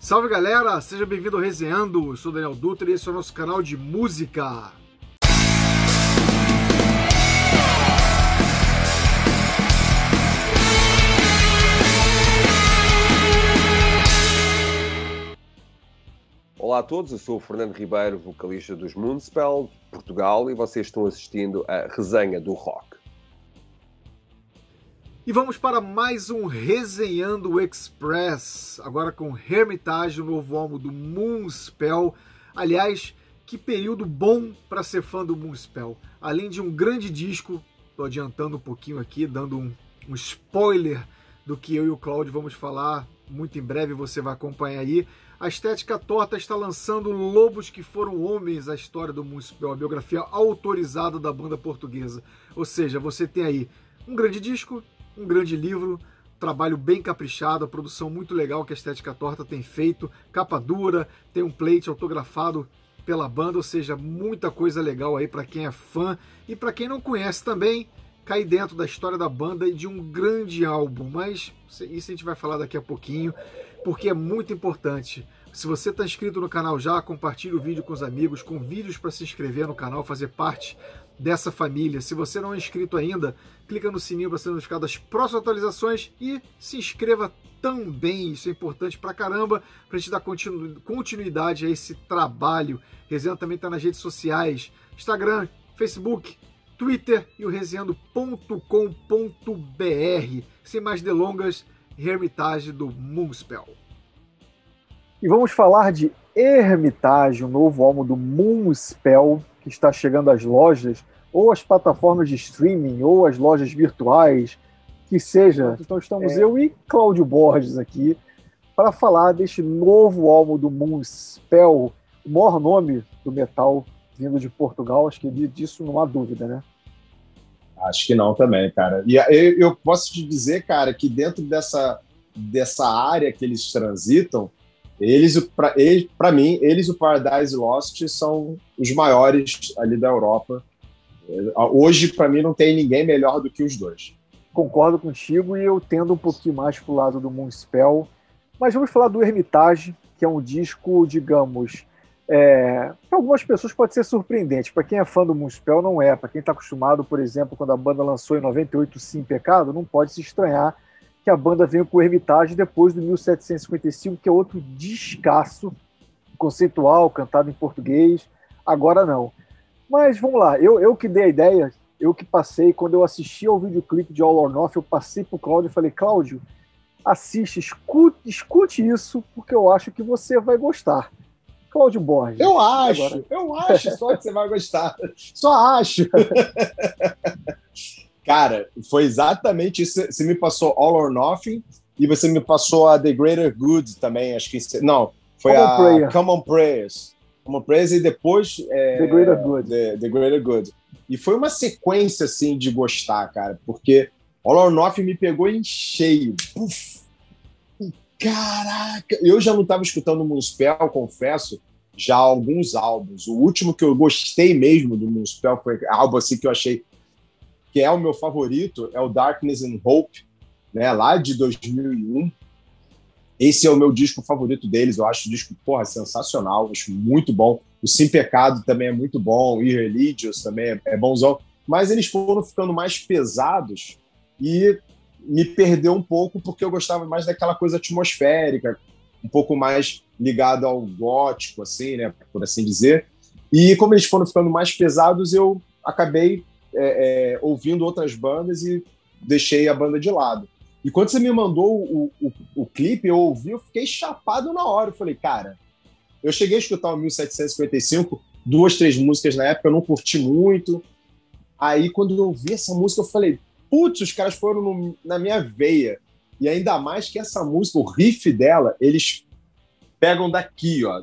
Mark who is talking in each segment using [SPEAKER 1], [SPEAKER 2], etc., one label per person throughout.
[SPEAKER 1] Salve galera, seja bem-vindo ao Resenhando, eu sou o Daniel Dutra e esse é o nosso canal de música.
[SPEAKER 2] Olá a todos, eu sou o Fernando Ribeiro, vocalista dos Moonspell, de Portugal, e vocês estão assistindo a Resenha do Rock.
[SPEAKER 1] E vamos para mais um Resenhando Express, agora com Hermitage, o novo álbum do Moonspell. Aliás, que período bom para ser fã do Moonspell. Além de um grande disco, estou adiantando um pouquinho aqui, dando um spoiler do que eu e o Cláudio vamos falar, muito em breve você vai acompanhar aí. A Estética Torta está lançando Lobos que Foram Homens, a história do Moonspell, a biografia autorizada da banda portuguesa. Ou seja, você tem aí um grande disco, um grande livro, trabalho bem caprichado, a produção muito legal que a Estética Torta tem feito, capa dura, tem um plate autografado pela banda, ou seja, muita coisa legal aí para quem é fã e para quem não conhece também, cair dentro da história da banda e de um grande álbum, mas isso a gente vai falar daqui a pouquinho, porque é muito importante. Se você está inscrito no canal já, compartilhe o vídeo com os amigos, com vídeos para se inscrever no canal, fazer parte dessa família. Se você não é inscrito ainda, clica no sininho para ser notificado das próximas atualizações e se inscreva também, isso é importante pra caramba, para a gente dar continuidade a esse trabalho. Resenha também está nas redes sociais, Instagram, Facebook, Twitter e o resenhando.com.br. Sem mais delongas, Hermitage do Moonspell.
[SPEAKER 3] E vamos falar de Hermitage, o novo álbum do Moonspell, que está chegando às lojas, ou às plataformas de streaming, ou às lojas virtuais, que seja. Então estamos eu e Cláudio Borges aqui para falar deste novo álbum do Moonspell, o maior nome do metal vindo de Portugal, acho que disso não há dúvida, né?
[SPEAKER 4] Acho que não também, cara. E eu posso te dizer, cara, que dentro dessa área que eles transitam, para mim, eles e o Paradise Lost são os maiores ali da Europa. Hoje, para mim, não tem ninguém melhor do que os dois.
[SPEAKER 3] Concordo contigo e eu tendo um pouquinho mais pro lado do Moonspell. Mas vamos falar do Hermitage, que é um disco, digamos, para algumas pessoas pode ser surpreendente. Para quem é fã do Moonspell, não é. Para quem está acostumado, por exemplo, quando a banda lançou em 98 Sim Pecado, não pode se estranhar que a banda veio com o Hermitage depois do 1755, que é outro descasso conceitual, cantado em português. Agora não. Mas vamos lá, eu que dei a ideia, eu que passei, quando eu assisti ao videoclipe de All or Nothing, eu passei pro Cláudio e falei, Cláudio, assiste, escute isso, porque eu acho que você vai gostar. Cláudio Borges.
[SPEAKER 4] Eu acho só que você vai gostar. Só acho. Cara, foi exatamente isso. Você me passou All or Nothing e você me passou a The Greater Good também, acho que... Não, foi Common Prayers. Common Prayers e depois...
[SPEAKER 3] The Greater Good.
[SPEAKER 4] The Greater Good. E foi uma sequência, assim, de gostar, cara, porque All or Nothing me pegou em cheio. Puf! Caraca! Eu já não estava escutando Moonspell, confesso, já há alguns álbuns. O último que eu gostei mesmo do Moonspell foi algo assim que eu achei que é o meu favorito, é o Darkness and Hope, né, lá de 2001. Esse é o meu disco favorito deles, eu acho o disco, sensacional, acho muito bom. O Sim Pecado também é muito bom, o Irreligious também é bonzão, mas eles foram ficando mais pesados e me perdeu um pouco porque eu gostava mais daquela coisa atmosférica, um pouco mais ligado ao gótico, assim, né, por assim dizer. E como eles foram ficando mais pesados, eu acabei ouvindo outras bandas e deixei a banda de lado. E quando você me mandou o clipe, eu ouvi, eu fiquei chapado na hora. Eu falei, cara, eu cheguei a escutar o 1755, 2, 3 músicas na época, eu não curti muito. Aí, quando eu ouvi essa música, eu falei, putz, os caras foram na minha veia. E ainda mais que essa música, o riff dela, eles pegam daqui, ó,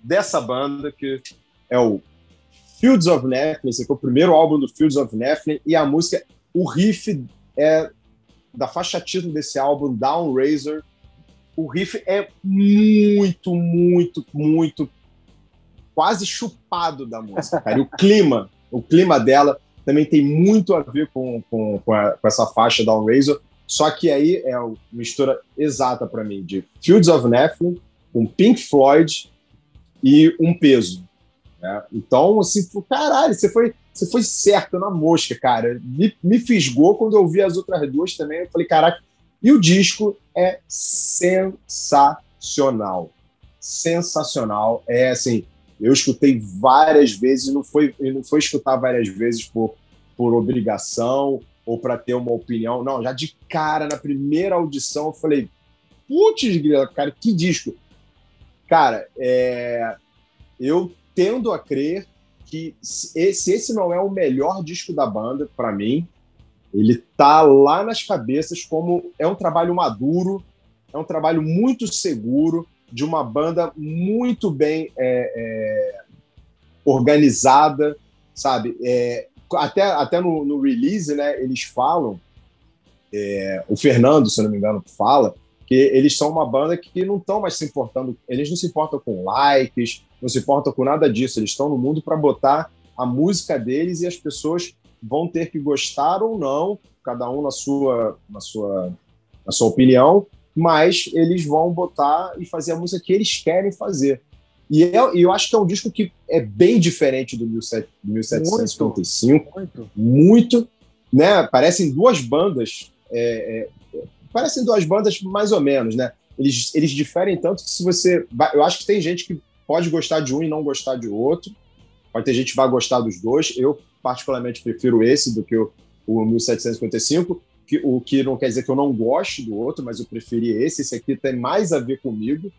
[SPEAKER 4] dessa banda, que é o Fields of Nephilim, esse aqui é o primeiro álbum do Fields of Nephilim, e a música, o riff é da faixa título desse álbum, Down Razor. O riff é muito, muito, muito quase chupado da música, cara. E o clima dela também tem muito a ver com essa faixa Down Razor, só que aí é a mistura exata para mim de Fields of Nephilim um Pink Floyd e um Peso. Né? Então, assim, caralho, você foi certo na mosca, cara. Me fisgou quando eu vi as outras duas também. Eu falei, caraca. E o disco é sensacional. Sensacional. É assim, eu escutei várias vezes, e não foi escutar várias vezes por obrigação ou para ter uma opinião. Não, já de cara, na primeira audição, eu falei, putz, cara, que disco. Cara, eu tendo a crer que se esse não é o melhor disco da banda, para mim, ele tá lá nas cabeças como é um trabalho maduro, é um trabalho muito seguro, de uma banda muito bem organizada, sabe? Até no release, né, eles falam, o Fernando, se eu não me engano, fala que eles são uma banda que não estão mais se importando, eles não se importam com likes, não se importam com nada disso, eles estão no mundo para botar a música deles e as pessoas vão ter que gostar ou não, cada um na sua opinião, mas eles vão botar e fazer a música que eles querem fazer. E eu acho que é um disco que é bem diferente do 1755. Muito, né? Parecem duas bandas, parecem duas bandas mais ou menos, né? Eles diferem tanto que se você... Eu acho que tem gente que pode gostar de um e não gostar de outro. Pode ter gente que vai gostar dos dois. Eu, particularmente, prefiro esse do que o 1755, o que não quer dizer que eu não goste do outro, mas eu preferi esse. Esse aqui tem mais a ver comigo,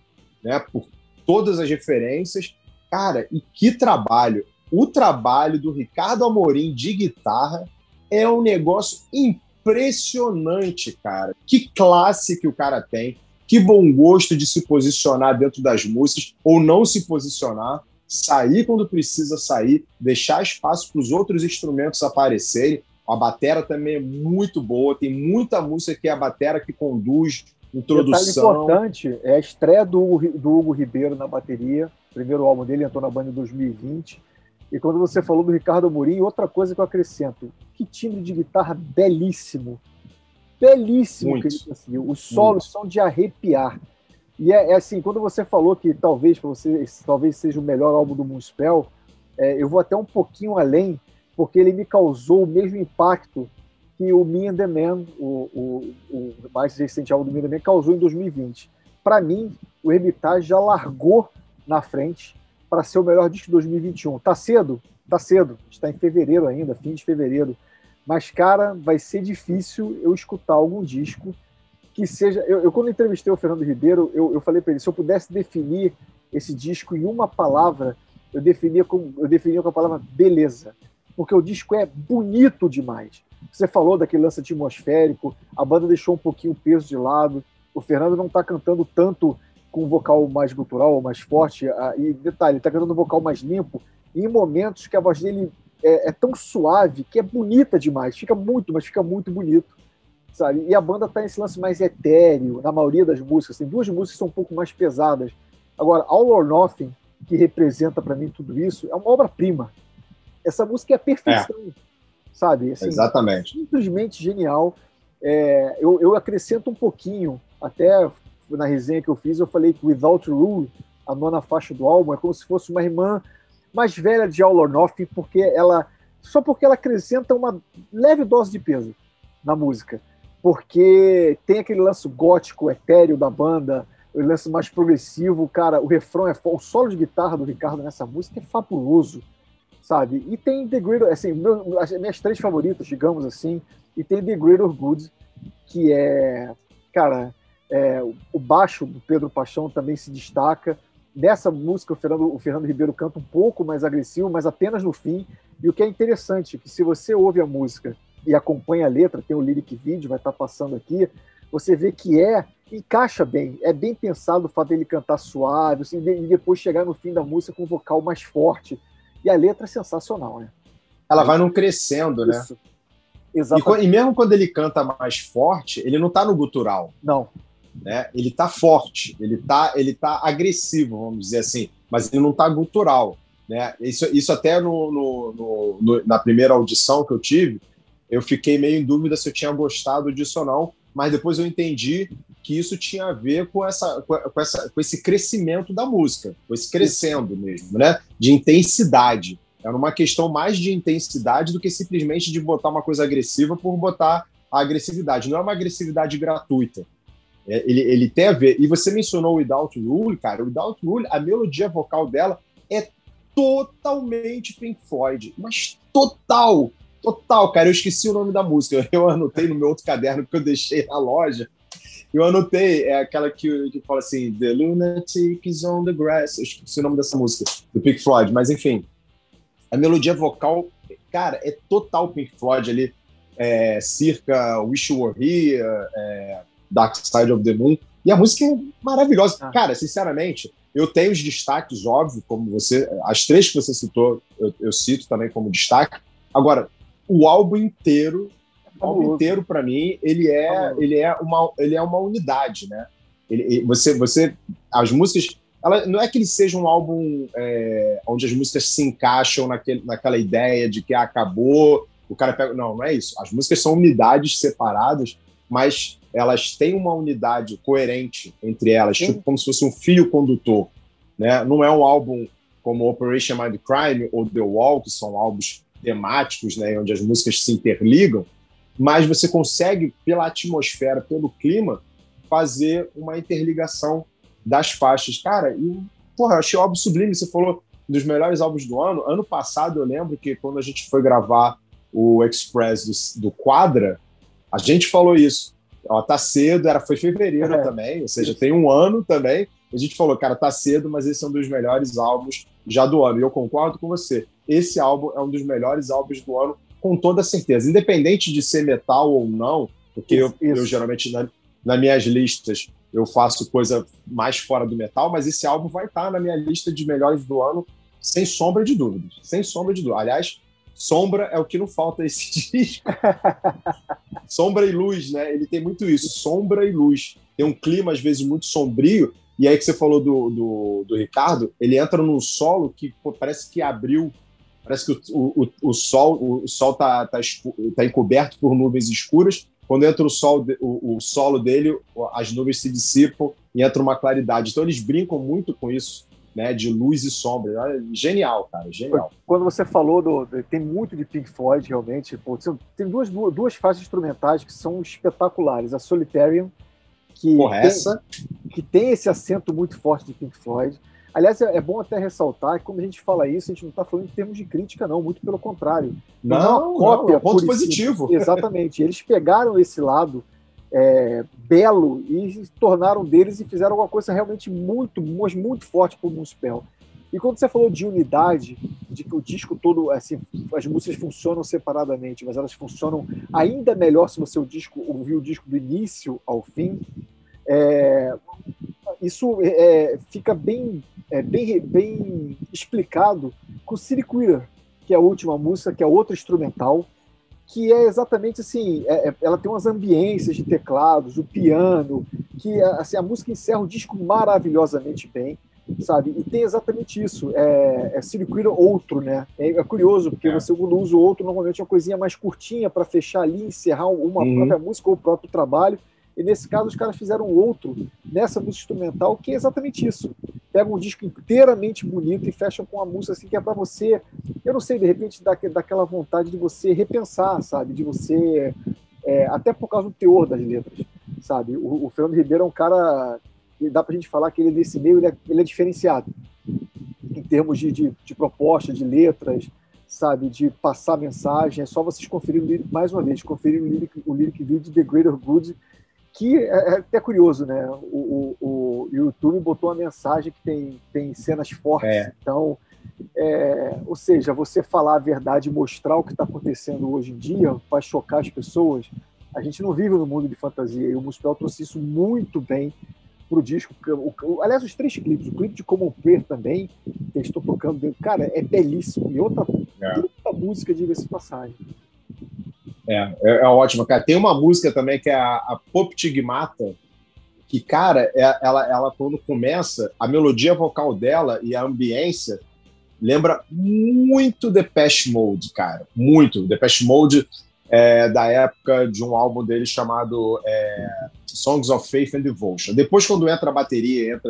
[SPEAKER 4] né? Por todas as referências. Cara, e que trabalho! O trabalho do Ricardo Amorim de guitarra é um negócio impressionante, cara. Que classe que o cara tem, que bom gosto de se posicionar dentro das músicas ou não se posicionar, sair quando precisa sair, deixar espaço para os outros instrumentos aparecerem. A batera também é muito boa, tem muita música que é a batera que conduz, introdução.
[SPEAKER 3] Detalhe importante é a estreia do Hugo Ribeiro na bateria, o primeiro álbum dele entrou na banda em 2020, e quando você falou do Ricardo Amorim, outra coisa que eu acrescento, que timbre de guitarra belíssimo, belíssimo muito, que ele conseguiu, os solos são de arrepiar, e é assim, quando você falou que talvez para você talvez seja o melhor álbum do Moonspell, eu vou até um pouquinho além, porque ele me causou o mesmo impacto que o Me and the Man, o mais recente álbum do Me and the Man, causou em 2020. Para mim, o Hermitage já largou na frente para ser o melhor disco de 2021. Tá cedo? Tá cedo. Está em fevereiro ainda, fim de fevereiro. Mas, cara, vai ser difícil eu escutar algum disco que seja... Eu quando entrevistei o Fernando Ribeiro, eu falei para ele, se eu pudesse definir esse disco em uma palavra, eu definia com a palavra beleza. Porque o disco é bonito demais. Você falou daquele lance atmosférico, a banda deixou um pouquinho o peso de lado, o Fernando não está cantando tanto com um vocal mais gutural, mais forte, e detalhe, ele está cantando um vocal mais limpo, e em momentos que a voz dele é tão suave, que é bonita demais, fica muito bonito, sabe? E a banda está nesse lance mais etéreo, na maioria das músicas, tem duas músicas que são um pouco mais pesadas. Agora, All or Nothing, que representa para mim tudo isso, é uma obra-prima. Essa música é a perfeição, sabe? Assim,
[SPEAKER 4] exatamente.
[SPEAKER 3] Simplesmente genial. Eu acrescento um pouquinho, até na resenha que eu fiz, eu falei que Without Rule, a 9ª faixa do álbum, é como se fosse uma irmã mais velha de All or Nothing, só porque ela acrescenta uma leve dose de peso na música. Porque tem aquele lance gótico, etéreo da banda, o lance mais progressivo, cara, o refrão o solo de guitarra do Ricardo nessa música é fabuloso, sabe? E tem The Greater, assim, as minhas 3 favoritas, digamos assim, e tem The Greater Good, que cara, o baixo do Pedro Paixão também se destaca. Nessa música, o Fernando Ribeiro canta um pouco mais agressivo, mas apenas no fim. E o que é interessante, que se você ouve a música e acompanha a letra, tem o lyric video, vai estar passando aqui, você vê que encaixa bem, é bem pensado o fato dele cantar suave, assim, e depois chegar no fim da música com um vocal mais forte. E a letra é sensacional, né?
[SPEAKER 4] Ela vai num crescendo, né?
[SPEAKER 3] Exatamente.
[SPEAKER 4] E mesmo quando ele canta mais forte, ele não tá no gutural.
[SPEAKER 3] Não.
[SPEAKER 4] Né? Ele tá forte, ele tá agressivo, vamos dizer assim, mas ele não tá gutural. Né? Isso até na primeira audição que eu tive, eu fiquei meio em dúvida se eu tinha gostado disso ou não, mas depois eu entendi que isso tinha a ver com esse crescimento da música, com esse crescendo mesmo, né? De intensidade. Era uma questão mais de intensidade do que simplesmente de botar uma coisa agressiva por botar a agressividade. Não é uma agressividade gratuita. Ele tem a ver. E você mencionou o Without Rule, cara. O Without Rule, a melodia vocal dela é totalmente Pink Floyd. Mas total, cara. Eu esqueci o nome da música. Eu anotei no meu outro caderno que eu deixei na loja. Eu anotei, é aquela que fala assim, The Lunatic is on the Grass. Eu esqueci o nome dessa música, do Pink Floyd. Mas, enfim, a melodia vocal, cara, é total Pink Floyd ali. Circa Wish You Were Here, Dark Side of the Moon. E a música é maravilhosa. Cara, sinceramente, eu tenho os destaques, óbvio, como você... As três que você citou, eu cito também como destaque. Agora, o álbum inteiro... O álbum inteiro, para mim, ele é uma unidade, né? As músicas, não é que ele seja um álbum onde as músicas se encaixam naquela ideia de que acabou, o cara pega... Não é isso. As músicas são unidades separadas, mas elas têm uma unidade coerente entre elas, tipo como se fosse um fio condutor, né? Não é um álbum como Operation Mindcrime ou The Wall, que são álbuns temáticos, né, onde as músicas se interligam, mas você consegue, pela atmosfera, pelo clima, fazer uma interligação das faixas. Cara, eu achei o álbum sublime. Você falou dos melhores álbuns do ano. Ano passado, eu lembro que quando a gente foi gravar o Express do Quadra, a gente falou isso. Ó, tá cedo, foi fevereiro também, ou seja, tem um ano também. A gente falou, cara, tá cedo, mas esse é um dos melhores álbuns já do ano. E eu concordo com você. Esse álbum é um dos melhores álbuns do ano, com toda certeza, independente de ser metal ou não, porque eu geralmente, nas minhas listas, eu faço coisa mais fora do metal, mas esse álbum vai estar na minha lista de melhores do ano, sem sombra de dúvidas. Sem sombra de dúvidas. Aliás, sombra é o que não falta esse disco. Sombra e luz, né? Ele tem muito isso, sombra e luz. Tem um clima, às vezes, muito sombrio, e aí que você falou do Ricardo, ele entra num solo que parece que abriu. Parece que o sol tá encoberto por nuvens escuras. Quando entra o solo dele, as nuvens se dissipam e entra uma claridade. Então eles brincam muito com isso, né, de luz e sombra. Genial, cara, genial.
[SPEAKER 3] Quando você falou tem muito de Pink Floyd, realmente. Pô, tem duas faixas instrumentais que são espetaculares. A Solitarian, que tem esse acento muito forte de Pink Floyd. Aliás, é bom até ressaltar que quando a gente fala isso, a gente não está falando em termos de crítica, não, muito pelo contrário.
[SPEAKER 4] Não, é um ponto positivo.
[SPEAKER 3] Exatamente. Eles pegaram esse lado belo e tornaram deles e fizeram alguma coisa realmente muito forte para o Municipal. E quando você falou de unidade, de que o disco todo, assim, as músicas funcionam separadamente, mas elas funcionam ainda melhor se você ouvir o disco do início ao fim, isso fica bem explicado com City Quitter, que é a última música, que é outra instrumental, que é exatamente assim, ela tem umas ambiências de teclados, o piano, que assim, a música encerra o disco maravilhosamente bem, sabe? E tem exatamente isso, City Quitter outro, né? É curioso, porque você usa o outro, normalmente é uma coisinha mais curtinha para fechar ali, encerrar uma própria música ou o próprio trabalho. E nesse caso os caras fizeram outro nessa música instrumental, que é exatamente isso. Pegam um disco inteiramente bonito e fecham com uma música assim que é para você, eu não sei, de repente daquela vontade de você repensar, sabe? De você, até por causa do teor das letras, sabe? O Fernando Ribeiro é um cara, dá pra gente falar que ele desse meio, ele é diferenciado em termos de proposta, de letras, sabe? De passar mensagem. É só vocês conferirem mais uma vez, conferirem o lyric video de The Greater Good, que é até curioso, né? O YouTube botou uma mensagem que tem cenas fortes, então, ou seja, você falar a verdade e mostrar o que está acontecendo hoje em dia vai chocar as pessoas. A gente não vive no mundo de fantasia, e o Municipal trouxe isso muito bem pro disco. Aliás, os 3 clipes, o clipe de Common Prayer também, que eles estão tocando dentro, cara, é belíssimo, e outra música, diga-se de passagem.
[SPEAKER 4] É ótimo, cara. Tem uma música também que é a Poptigmata, que, cara, ela quando começa, a melodia vocal dela e a ambiência lembra muito Depeche Mode, cara. Muito. Depeche Mode da época de um álbum dele chamado Songs of Faith and Devotion. Depois, quando entra a bateria,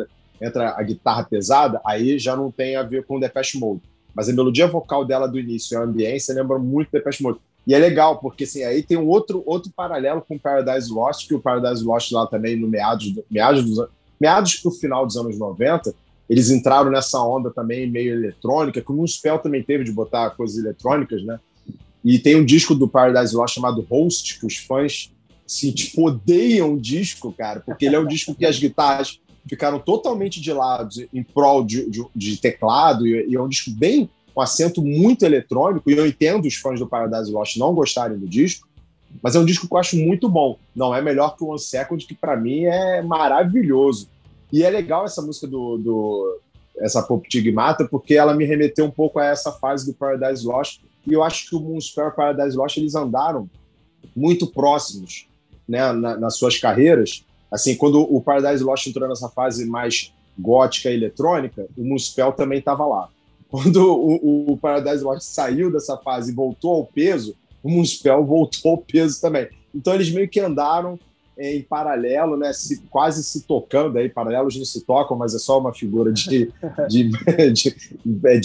[SPEAKER 4] entra a guitarra pesada, aí já não tem a ver com Depeche Mode. Mas a melodia vocal dela do início e a ambiência lembra muito Depeche Mode. E é legal, porque assim, aí tem um outro paralelo com Paradise Lost, que o Paradise Lost lá também, no meados pro final dos anos 90, eles entraram nessa onda também meio eletrônica, que o Moonspell também teve de botar coisas eletrônicas, né? E tem um disco do Paradise Lost chamado Host, que os fãs assim, tipo, odeiam o disco, cara, porque ele é um disco que as guitarras ficaram totalmente de lado em prol de teclado, e é um disco bem com acento muito eletrônico, e eu entendo os fãs do Paradise Lost não gostarem do disco, mas é um disco que eu acho muito bom. Não é melhor que o One Second, que para mim é maravilhoso. E é legal essa música essa Pop Stigmata, porque ela me remeteu um pouco a essa fase do Paradise Lost, e eu acho que o Moonspell e o Paradise Lost, eles andaram muito próximos, né, nas suas carreiras. Assim, quando o Paradise Lost entrou nessa fase mais gótica e eletrônica, o Moonspell também estava lá. Quando o Paradise Lost saiu dessa fase e voltou ao peso, o Moonspell voltou ao peso também. Então eles meio que andaram em paralelo, né, quase se tocando. Aí paralelos não se tocam, mas é só uma figura de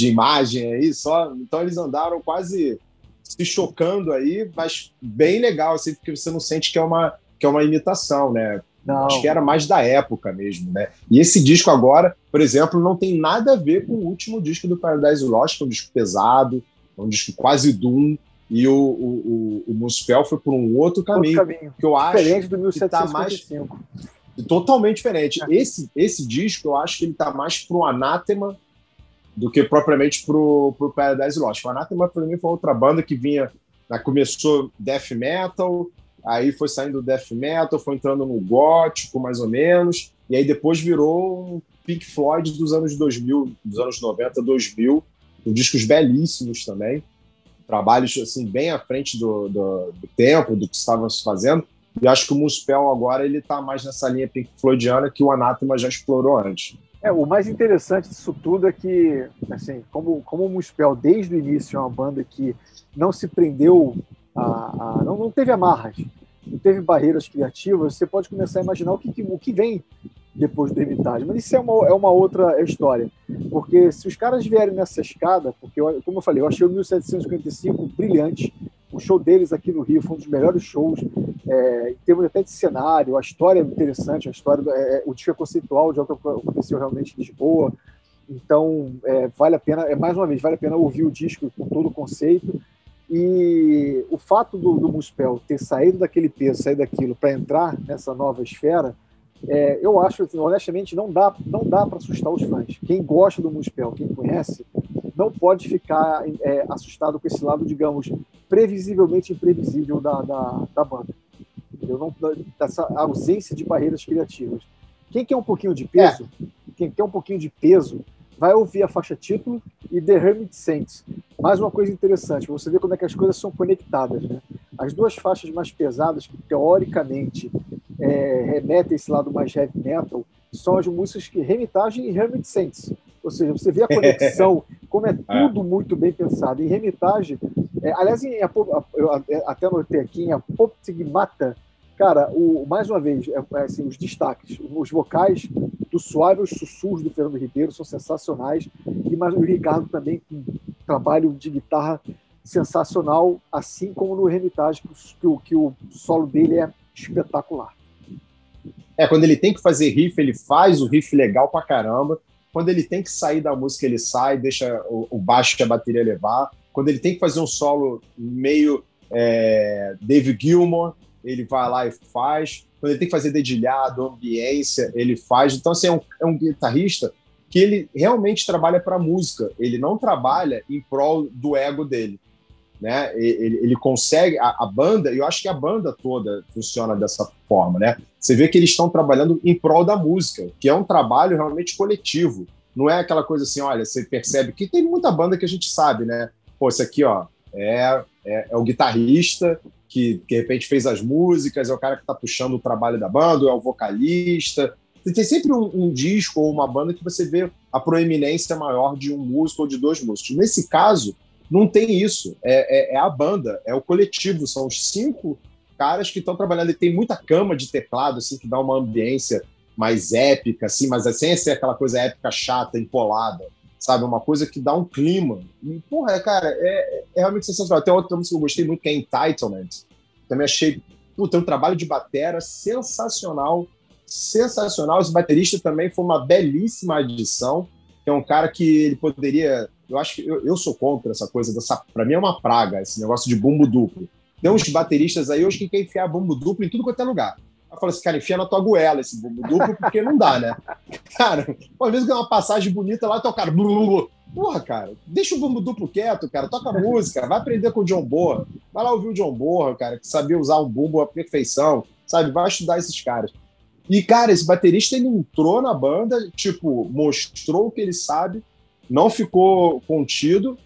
[SPEAKER 4] imagem aí só. Então eles andaram quase se chocando aí, mas bem legal, assim, porque você não sente que é uma imitação, né? Não. Acho que era mais da época mesmo, né? E esse disco agora, por exemplo, não tem nada a ver com o último disco do Paradise Lost, que é um disco pesado, é um disco quase doom, e o Moonspell foi por um outro caminho, que eu acho
[SPEAKER 3] diferente do 1755.
[SPEAKER 4] Que tá mais, totalmente diferente. Esse disco, eu acho que ele tá mais pro Anathema do que propriamente pro Paradise Lost. O Anathema, para mim, foi outra banda que vinha, começou death metal, aí foi saindo do death metal, foi entrando no gótico, mais ou menos, e aí depois virou um Pink Floyd dos anos 2000, dos anos 90, 2000, com discos belíssimos também, trabalhos assim, bem à frente do tempo, do que estávamos fazendo, e acho que o Moonspell agora ele está mais nessa linha Pink Floydiana que o Anathema já explorou antes.
[SPEAKER 3] O mais interessante disso tudo é que, assim, como o Moonspell desde o início é uma banda que não se prendeu não teve amarras, não teve barreiras criativas, você pode começar a imaginar o que vem depois do Hermitage. Mas isso é uma outra história. Porque se os caras vierem nessa escada, porque, como eu falei, eu achei o 1755 brilhante, o show deles aqui no Rio foi um dos melhores shows, em termos até de cenário, a história é interessante, o disco é conceitual de algo que aconteceu realmente em Lisboa. Então, vale a pena, mais uma vez, vale a pena ouvir o disco com todo o conceito. E o fato do Moonspell ter saído daquele peso, saído daquilo para entrar nessa nova esfera, eu acho, assim, honestamente, não dá para assustar os fãs. Quem gosta do Moonspell, quem conhece, não pode ficar assustado com esse lado, digamos, previsivelmente imprevisível da banda. Entendeu? Essa ausência de barreiras criativas. Quem quer um pouquinho de peso, vai ouvir a faixa título e The Hermit Saints. Mais uma coisa interessante, você vê como é que as coisas são conectadas, né? As duas faixas mais pesadas, que teoricamente remetem a esse lado mais heavy metal, são as músicas que Hermitage e Hermit Saints. Ou seja, você vê a conexão, como é tudo muito bem pensado. Em Hermitage, aliás, eu até anotei aqui, em Apoptygmata, cara, mais uma vez, assim, os destaques, os vocais do Suave e os sussurros do Fernando Ribeiro são sensacionais, e o Ricardo também com um trabalho de guitarra sensacional, assim como no Hermitage, que o solo dele é espetacular.
[SPEAKER 4] Quando ele tem que fazer riff, ele faz o riff legal pra caramba. Quando ele tem que sair da música, ele sai, deixa o baixo e a bateria levar. Quando ele tem que fazer um solo meio David Gilmour, ele vai lá e faz. Quando ele tem que fazer dedilhado, ambiência, ele faz. Então, assim, é um guitarrista que ele realmente trabalha para a música. Ele não trabalha em prol do ego dele, né? Ele consegue... A banda, eu acho que a banda toda funciona dessa forma, né? Você vê que eles estão trabalhando em prol da música, que é um trabalho realmente coletivo. Não é aquela coisa assim, olha, você percebe que tem muita banda que a gente sabe, né? Pô, isso aqui, ó, é o guitarrista que de repente fez as músicas, é o cara que está puxando o trabalho da banda, é o vocalista. Tem sempre um disco ou uma banda que você vê a proeminência maior de um músico ou de dois músicos. Nesse caso, não tem isso. É a banda, é o coletivo, são os 5 caras que estão trabalhando, e tem muita cama de teclado, assim, que dá uma ambiência mais épica, assim, mas sem ser aquela coisa épica, chata, empolada, sabe? Uma coisa que dá um clima. E, porra, cara, é realmente sensacional. Tem outra música que eu gostei muito, que é Entitlement. Também achei, puta, um trabalho de batera sensacional, sensacional. Esse baterista também foi uma belíssima adição, que é um cara que ele poderia... Eu acho que eu sou contra essa coisa dessa... Pra mim é uma praga, esse negócio de bumbo duplo. Tem uns bateristas aí hoje que quer enfiar bumbo duplo em tudo quanto é lugar. Eu falo assim, cara, enfia na tua goela esse bumbo duplo, porque não dá, né? Cara, uma vez que é uma passagem bonita lá, tocar. Porra, cara, deixa o bumbo duplo quieto, cara, toca música, vai aprender com o John Bonham, vai lá ouvir o John Bonham, cara, que sabia usar um bumbo à perfeição, sabe? Vai estudar esses caras. E, cara, esse baterista, ele entrou na banda, tipo, mostrou o que ele sabe, não ficou contido,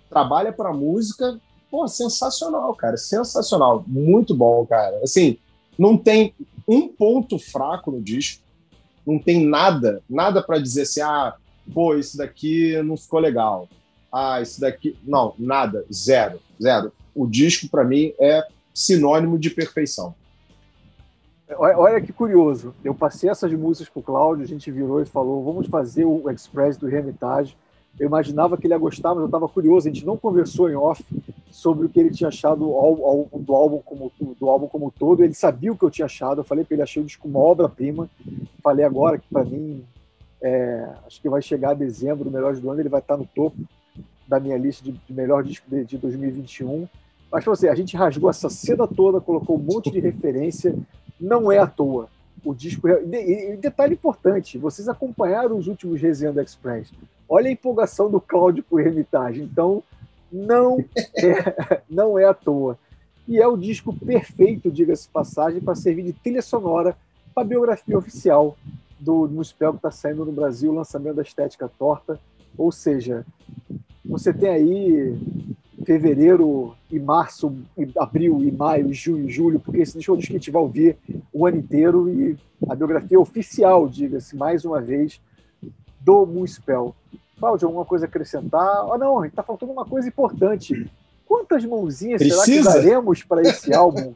[SPEAKER 4] trabalha pra música. Pô, sensacional, cara, sensacional, muito bom, cara. Assim, não tem um ponto fraco no disco, não tem nada para dizer assim, pô, isso daqui não ficou legal. Isso daqui... Não, nada, zero. O disco, para mim, é sinônimo de perfeição.
[SPEAKER 3] Olha que curioso, eu passei essas músicas pro Cláudio, a gente virou e falou, vamos fazer o Express do Hermitage. Eu imaginava que ele ia gostar, mas eu estava curioso. A gente não conversou em off sobre o que ele tinha achado do álbum como todo. Ele sabia o que eu tinha achado. Eu falei para ele, achei o disco uma obra-prima. Falei agora que, para mim, acho que vai chegar a dezembro, o melhor do ano, ele vai estar no topo da minha lista de melhor disco de 2021. Mas, para você, a gente rasgou essa seda toda, colocou um monte de referência. Não é à toa. O disco... E detalhe importante, vocês acompanharam os últimos Resenhando Express. Olha a empolgação do Cláudio com o Hermitage. Então, não é à toa. E é o disco perfeito, diga-se passagem, para servir de trilha sonora para a biografia oficial do Municipal que está saindo no Brasil, o lançamento da Estética Torta. Ou seja, você tem aí fevereiro e março, e abril e maio, e junho e julho, porque esse disco é o disco que a gente vai ouvir o ano inteiro, e a biografia oficial, diga-se, mais uma vez, do Municipal. Cláudio, alguma coisa a acrescentar? Não, está faltando uma coisa importante. Quantas mãozinhas será que daremos para esse álbum?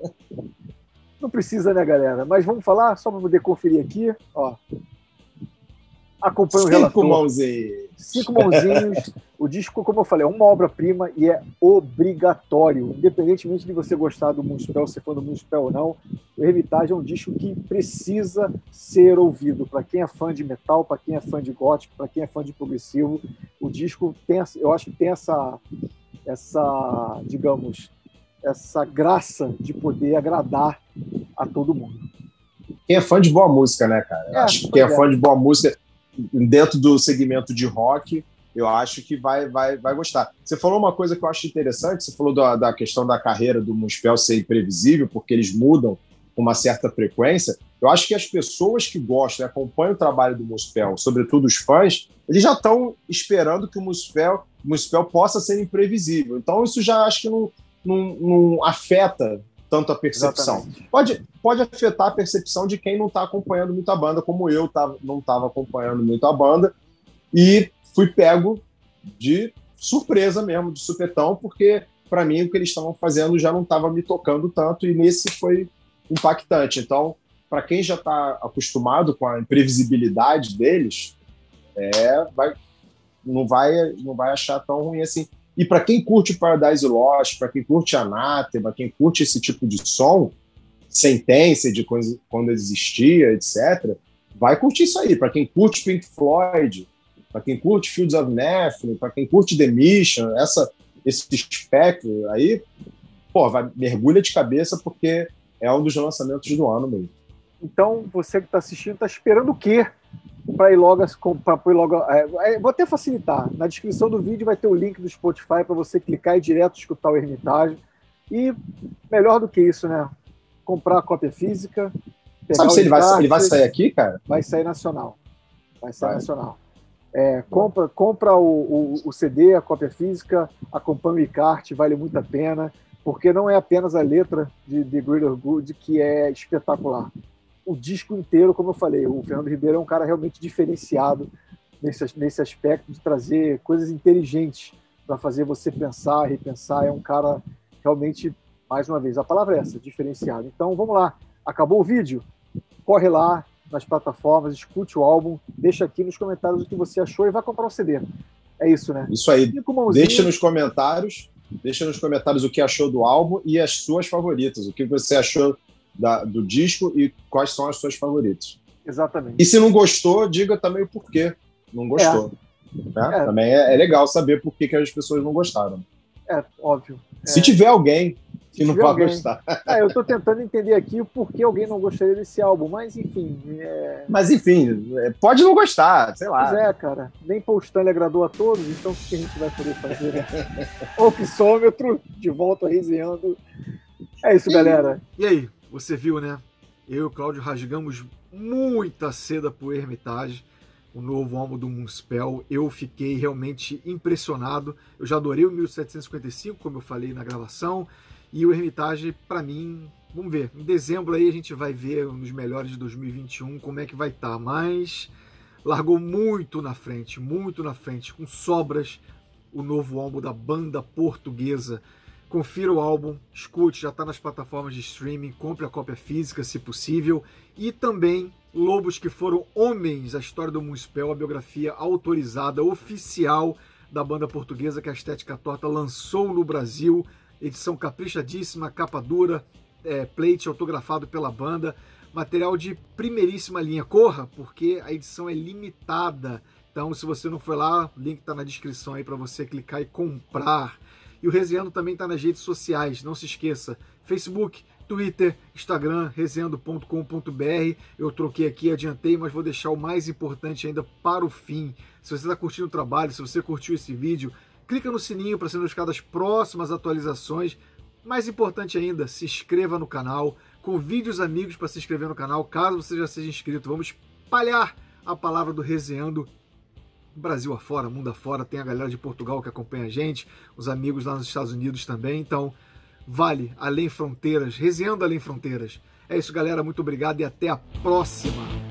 [SPEAKER 3] Não precisa, né, galera? Mas vamos falar, só para poder conferir aqui. Ó. Acompanha o relator. 5 mãozinhos. O disco, como eu falei, é uma obra-prima e é obrigatório. Independentemente de você gostar do Municipal, se for do Municipal ou não, o Hermitage é um disco que precisa ser ouvido. Para quem é fã de metal, para quem é fã de gótico, para quem é fã de progressivo, o disco tem, eu acho que tem essa digamos, essa graça de poder agradar a todo mundo.
[SPEAKER 4] Quem é fã de boa música, né, cara? Acho que quem é fã de boa música dentro do segmento de rock, eu acho que vai gostar. Você falou uma coisa que eu acho interessante, você falou da questão da carreira do Municipal ser imprevisível, porque eles mudam com uma certa frequência. Eu acho que as pessoas que gostam, acompanham o trabalho do Municipal, sobretudo os fãs, eles já estão esperando que o Municipal possa ser imprevisível. Então isso já acho que não afeta tanto a percepção. Pode afetar a percepção de quem não está acompanhando muito a banda, como eu não estava acompanhando muito a banda, e fui pego de surpresa mesmo, de supetão, porque para mim o que eles estavam fazendo já não estava me tocando tanto, e nesse foi impactante. Então, para quem já está acostumado com a imprevisibilidade deles, não vai achar tão ruim assim. E para quem curte Paradise Lost, para quem curte Anathema, quem curte esse tipo de som, Sentença de quando existia, etc., vai curtir isso aí. Para quem curte Pink Floyd, para quem curte Fields of Nephilim, para quem curte The Mission, esse espectro aí, mergulha de cabeça, porque é um dos lançamentos do ano mesmo.
[SPEAKER 3] Então, você que está assistindo, está esperando o quê? Para ir logo, vou até facilitar. Na descrição do vídeo vai ter o link do Spotify para você clicar e direto escutar o Hermitage. E melhor do que isso, né? Comprar a cópia física.
[SPEAKER 4] Sabe se ele vai sair aqui, cara?
[SPEAKER 3] Vai sair nacional. Nacional. Compra o CD, a cópia física, acompanha o encarte, vale muito a pena, porque não é apenas a letra de The Greater Good que é espetacular. O disco inteiro, como eu falei, o Fernando Ribeiro é um cara realmente diferenciado nesse aspecto de trazer coisas inteligentes para fazer você pensar, repensar. É um cara realmente Mais uma vez, a palavra é essa, diferenciado. Então, vamos lá. Acabou o vídeo? Corre lá nas plataformas, escute o álbum, deixa aqui nos comentários o que você achou e vai comprar um CD. É isso, né?
[SPEAKER 4] Isso aí. Deixa nos comentários o que achou do álbum e as suas favoritas. O que você achou do disco e quais são as suas favoritas.
[SPEAKER 3] Exatamente.
[SPEAKER 4] E se não gostou, diga também o porquê não gostou. Né? Também é legal saber por que as pessoas não gostaram.
[SPEAKER 3] É, óbvio.
[SPEAKER 4] Se tiver alguém que não vai gostar.
[SPEAKER 3] Eu estou tentando entender aqui o porquê alguém não gostaria desse álbum, mas enfim.
[SPEAKER 4] Mas enfim, pode não gostar, sei lá.
[SPEAKER 3] Pois cara. Nem Paul Stanley agradou a todos, então o que a gente vai poder fazer? Né? Opsômetro, de volta resenhando. É isso, galera.
[SPEAKER 1] E aí, você viu, né? Eu e o Cláudio rasgamos muita seda pro Hermitage, o novo álbum do Moonspell. Eu fiquei realmente impressionado. Eu já adorei o 1755, como eu falei na gravação. E o Hermitage, para mim, vamos ver. Em dezembro aí a gente vai ver nos melhores de 2021 como é que vai estar. Mas largou muito na frente, com sobras, o novo álbum da banda portuguesa. Confira o álbum, escute, já está nas plataformas de streaming, compre a cópia física se possível. E também Lobos que Foram Homens, a história do Moonspell, a biografia autorizada, oficial da banda portuguesa que a Estética Torta lançou no Brasil. Edição caprichadíssima, capa dura, plate autografado pela banda. Material de primeiríssima linha. Corra, porque a edição é limitada. Então, se você não foi lá, o link está na descrição aí para você clicar e comprar. E o Resenhando também está nas redes sociais, não se esqueça. Facebook, Twitter, Instagram, resenhando.com.br. Eu troquei aqui, adiantei, mas vou deixar o mais importante ainda para o fim. Se você está curtindo o trabalho, se você curtiu esse vídeo, clica no sininho para ser notificado das próximas atualizações. Mais importante ainda, se inscreva no canal, convide os amigos para se inscrever no canal, caso você já seja inscrito. Vamos espalhar a palavra do Resenhando Brasil afora, mundo afora. Tem a galera de Portugal que acompanha a gente, os amigos lá nos Estados Unidos também. Então, vale além fronteiras, Resenhando além fronteiras. É isso, galera. Muito obrigado e até a próxima.